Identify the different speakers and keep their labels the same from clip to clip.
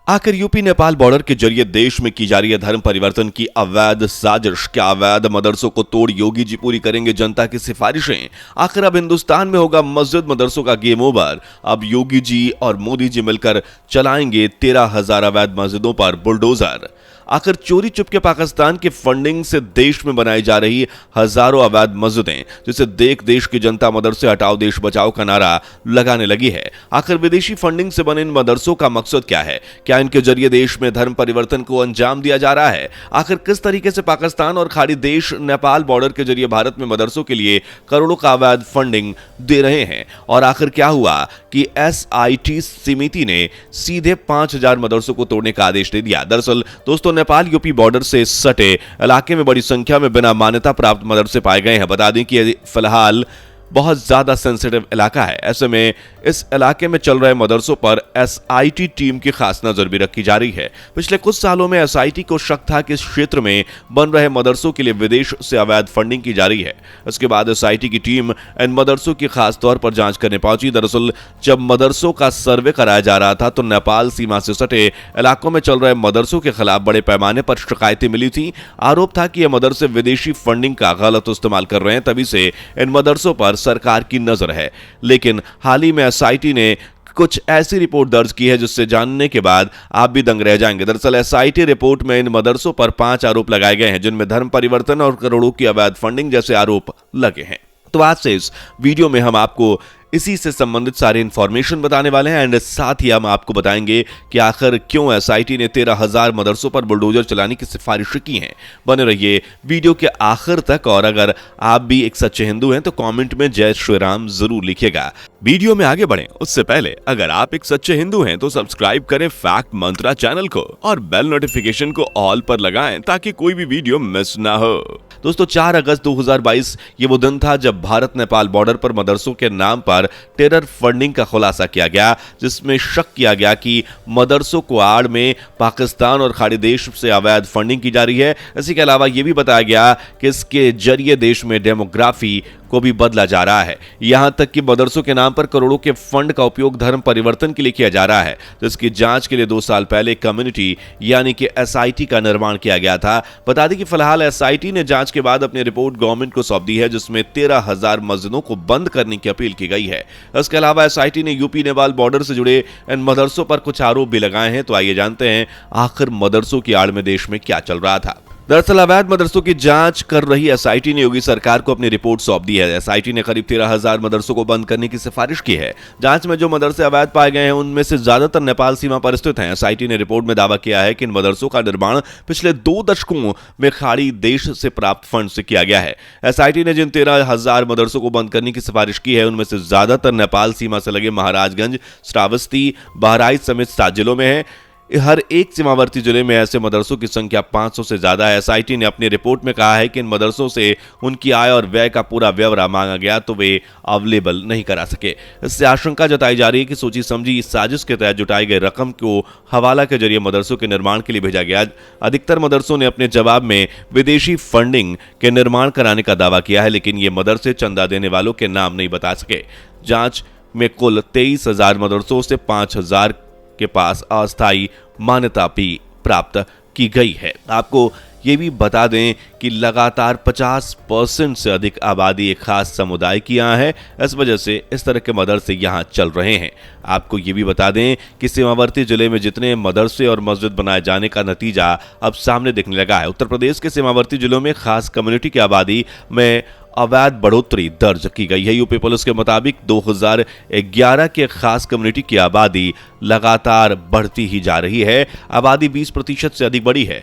Speaker 1: आखिर UP Nepal border के जरिए देश में की जा रही है धर्म परिवर्तन की अवैध साजिश। क्या अवैध मदरसों को तोड़ योगी जी पूरी करेंगे जनता की सिफारिशें? आखिर अब हिंदुस्तान में होगा मस्जिद मदरसों का गेम ओवर। अब योगी जी और मोदी जी मिलकर चलाएंगे 13,000 अवैध मस्जिदों पर बुलडोजर। आखिर चोरी चुपके पाकिस्तान की फंडिंग से देश में बनाई जा रही हजारों अवैध मस्जिदें, जिसे देख देश की जनता मदरसे हटाओ देश बचाओ का नारा लगाने लगी है। आखिर विदेशी फंडिंग से बने इन मदरसों का मकसद क्या है? क्या इनके जरिए देश में धर्म परिवर्तन को अंजाम दिया जा रहा है? आखिर किस तरीके से पाकिस्तान और खाड़ी देश नेपाल बॉर्डर के जरिए भारत में मदरसों के लिए करोड़ों का अवैध फंडिंग दे रहे हैं? और आखिर क्या हुआ कि SIT समिति ने सीधे 5,000 मदरसों को तोड़ने का आदेश दे दिया? दरअसल दोस्तों, नेपाल यूपी बॉर्डर से सटे इलाके में बड़ी संख्या में बिना मान्यता प्राप्त मदरसे पाए गए हैं। बता दें कि फिलहाल बहुत ज्यादा सेंसिटिव इलाका है। ऐसे में इस इलाके में चल रहे मदरसों पर SIT टीम की खास नजर भी रखी जा रही है। पिछले कुछ सालों में SIT को शक था कि इस क्षेत्र में बन रहे मदरसों के लिए विदेश से अवैध फंडिंग की जा रही है। इसके बाद SIT की टीम इन मदरसों की खास तौर पर जांच करने पहुंची। दरअसल जब मदरसों का सर्वे कराया जा रहा था तो नेपाल सीमा से सटे इलाकों में चल रहे मदरसों के खिलाफ बड़े पैमाने पर शिकायतें मिली थी। आरोप था कि ये मदरसे विदेशी फंडिंग का गलत इस्तेमाल कर रहे हैं, तभी से इन मदरसों पर सरकार की नजर है। लेकिन हाल ही में SIT ने कुछ ऐसी रिपोर्ट दर्ज की है जिससे जानने के बाद आप भी दंग रह जाएंगे। दरअसल SIT रिपोर्ट में इन मदरसों पर 5 आरोप लगाए गए हैं, जिनमें धर्म परिवर्तन और करोड़ों की अवैध फंडिंग जैसे आरोप लगे हैं। तो आज से इस वीडियो में हम आपको इसी से संबंधित सारे इंफॉर्मेशन बताने वाले हैं एंड साथ ही हम आपको बताएंगे कि आखिर क्यों SIT ने 13,000 मदरसों पर बुलडोजर चलाने की सिफारिश की है। बने रहिए वीडियो के आखिर तक और अगर आप भी एक सच्चे हिंदू हैं तो कमेंट में जय श्री राम जरूर लिखिएगा। वीडियो में आगे बढ़ें उससे पहले अगर आप एक सच्चे हिंदू हैं तो सब्सक्राइब करें फैक्ट मंत्रा चैनल को और बेल नोटिफिकेशन को ऑल पर लगाएं ताकि कोई भी वीडियो मिस ना हो। दोस्तों, 4 अगस्त 2022 ये वो दिन था जब भारत नेपाल बॉर्डर पर मदरसों के नाम पर टेरर फंडिंग का खुलासा किया गया, जिसमें शक किया गया कि मदरसों को आड़ में पाकिस्तान और खाड़ी देश से अवैध फंडिंग की जा रही है। इसी के अलावा यह भी बताया गया कि इसके जरिए देश में डेमोग्राफी को भी बदला जा रहा है। यहां तक कि मदरसों के नाम पर करोड़ों के फंड का उपयोग धर्म परिवर्तन के लिए किया जा रहा है, जिसकी जांच के लिए 2 साल पहले कम्युनिटी यानी कि SIT का निर्माण किया गया था। बता दें कि फिलहाल SIT ने जांच के बाद अपनी रिपोर्ट गवर्नमेंट को सौंप दी है, जिसमें 13,000 मस्जिदों को बंद करने की अपील की गई है। इसके अलावा SIT ने यूपी नेपाल बॉर्डर से जुड़े इन मदरसों पर कुछ आरोप भी लगाए हैं। तो आइए जानते हैं आखिर मदरसों की आड़ में देश में क्या चल रहा था। दरअसल अवैध मदरसों की जांच कर रही SIT ने योगी सरकार को अपनी रिपोर्ट सौंप दी है। SIT ने करीब 13,000 मदरसों को बंद करने की सिफारिश की है। जांच में जो मदरसे अवैध पाए गए हैं उनमें से ज्यादातर नेपाल सीमा पर स्थित हैं। SIT ने रिपोर्ट में दावा किया है कि इन मदरसों का निर्माण पिछले 2 दशकों में खाड़ी देश से प्राप्त फंड से किया गया है। SIT ने जिन 13,000 मदरसों को बंद करने की सिफारिश की है उनमें से ज्यादातर नेपाल सीमा से लगे महाराजगंज, श्रावस्ती, बहराइच समेत 7 जिलों में है। हर एक सीमावर्ती जिले में ऐसे मदरसों की संख्या 500 से ज्यादा है। SIT ने अपनी रिपोर्ट में कहा है कि इन मदरसों से उनकी आय और व्यय का पूरा ब्यौरा मांगा गया तो वे अवेलेबल नहीं करा सके। इससे आशंका जताई जा रही है कि सोची समझी इस साजिश के तहत जुटाई गई रकम को हवाला के जरिए मदरसों के निर्माण के लिए भेजा गया। अधिकतर मदरसों ने अपने जवाब में विदेशी फंडिंग के निर्माण कराने का दावा किया है, लेकिन ये मदरसे चंदा देने वालों के नाम नहीं बता सके। जांच में कुल 23,000 मदरसों से 5,000 के पास अस्थायी मान्यता भी प्राप्त की गई है। आपको ये भी बता दें कि लगातार 50% से अधिक आबादी एक खास समुदाय की यहाँ है। इस वजह से इस तरह के मदरसे यहाँ चल रहे हैं। आपको ये भी बता दें कि सीमावर्ती जिले में जितने मदरसे और मस्जिद बनाए जाने का नतीजा अब सामने दिखने लगा है। उत्तर प्रदेश के सीमावर्ती जिलों में खास कम्युनिटी की आबादी में अवैध बढ़ोतरी दर्ज की गई है। यूपी पुलिस के मुताबिक 2011 के खास कम्युनिटी की आबादी लगातार बढ़ती ही जा रही है। आबादी 20% से अधिक बढ़ी है।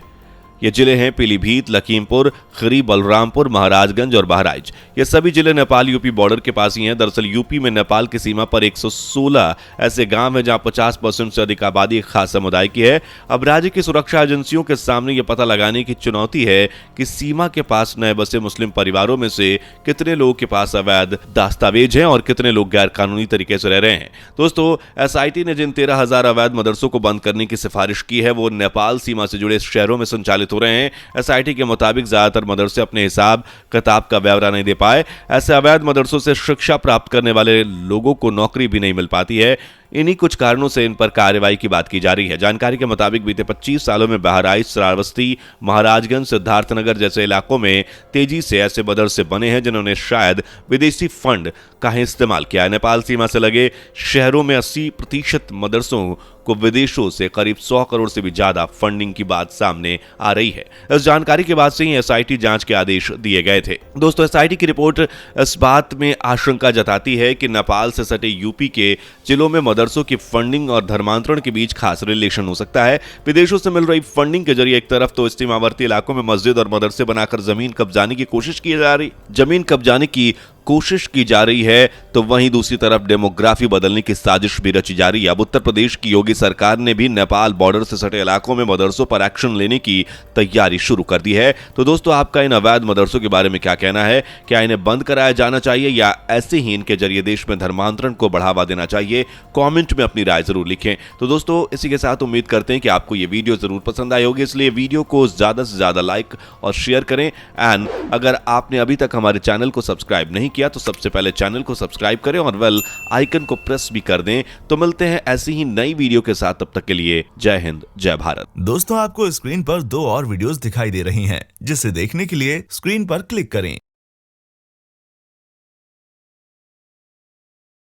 Speaker 1: ये जिले हैं पीलीभीत, लखीमपुर खीरी, बलरामपुर, महाराजगंज और बहराइच। ये सभी जिले नेपाल यूपी बॉर्डर के पास ही हैं। दरअसल यूपी में नेपाल की सीमा पर 116 ऐसे गांव हैं जहां 50% से अधिक आबादी एक खास समुदाय की है। अब राज्य की सुरक्षा एजेंसियों के सामने यह पता लगाने की चुनौती है कि सीमा के पास नए बसे मुस्लिम परिवारों में से कितने लोगों के पास अवैध दस्तावेज हैं और कितने लोग गैर कानूनी तरीके से रह रहे हैं। दोस्तों, SIT ने जिन 13,000 अवैध मदरसों को बंद करने की सिफारिश की है वो नेपाल सीमा से जुड़े शहरों में संचालित हो रहे हैं। SIT के मुताबिक ज्यादातर मदरसे अपने हिसाब किताब का ब्यौरा नहीं दे पाए। ऐसे अवैध मदरसों से शिक्षा प्राप्त करने वाले लोगों को नौकरी भी नहीं मिल पाती है। इन्हीं कुछ कारणों से इन पर कार्रवाई की बात की जा रही है। जानकारी के मुताबिक बीते 25 सालों में बहराइच, श्रावस्ती, महाराजगंज, सिद्धार्थनगर जैसे इलाकों में तेजी से ऐसे मदरसे बने हैं जिन्होंने शायद विदेशी फंड का इस्तेमाल किया है। नेपाल सीमा से लगे शहरों में 80% मदरसों को विदेशों से करीब 100 करोड़ से भी ज्यादा फंडिंग की बात सामने आ रही है। इस जानकारी के बाद से ही एसआईटी जांच के आदेश दिए गए थे। दोस्तों, एसआईटी की रिपोर्ट इस बात में आशंका जताती है कि नेपाल से सटे यूपी के जिलों में मदरसों की फंडिंग और धर्मांतरण के बीच खास रिलेशन हो सकता है। विदेशों से मिल रही फंडिंग के जरिए एक तरफ तो सीमावर्ती इलाकों में मस्जिद और मदरसे बनाकर जमीन कब्जाने की कोशिश की जा रही है, तो वहीं दूसरी तरफ डेमोग्राफी बदलने की साजिश भी रची जा रही है। अब उत्तर प्रदेश की योगी सरकार ने भी नेपाल बॉर्डर से सटे इलाकों में मदरसों पर एक्शन लेने की तैयारी शुरू कर दी है। तो दोस्तों, आपका इन अवैध मदरसों के बारे में क्या कहना है? क्या इन्हें बंद कराया जाना चाहिए या ऐसे ही इनके जरिए देश में धर्मांतरण को बढ़ावा देना चाहिए? कॉमेंट में अपनी राय जरूर लिखें। तो दोस्तों, इसी के साथ उम्मीद करते हैं कि आपको ये वीडियो जरूर पसंद आई होगी, इसलिए वीडियो को ज्यादा से ज्यादा लाइक और शेयर करें। एंड अगर आपने अभी तक हमारे चैनल को सब्सक्राइब नहीं किया तो सबसे पहले चैनल को सब्सक्राइब करें और बेल आइकन को प्रेस भी कर दें। तो मिलते हैं ऐसी ही नई वीडियो के साथ, तब तक के लिए जय हिंद, जय भारत।
Speaker 2: दोस्तों, आपको स्क्रीन पर 2 और वीडियोस दिखाई दे रही हैं, जिसे देखने के लिए स्क्रीन पर क्लिक करें।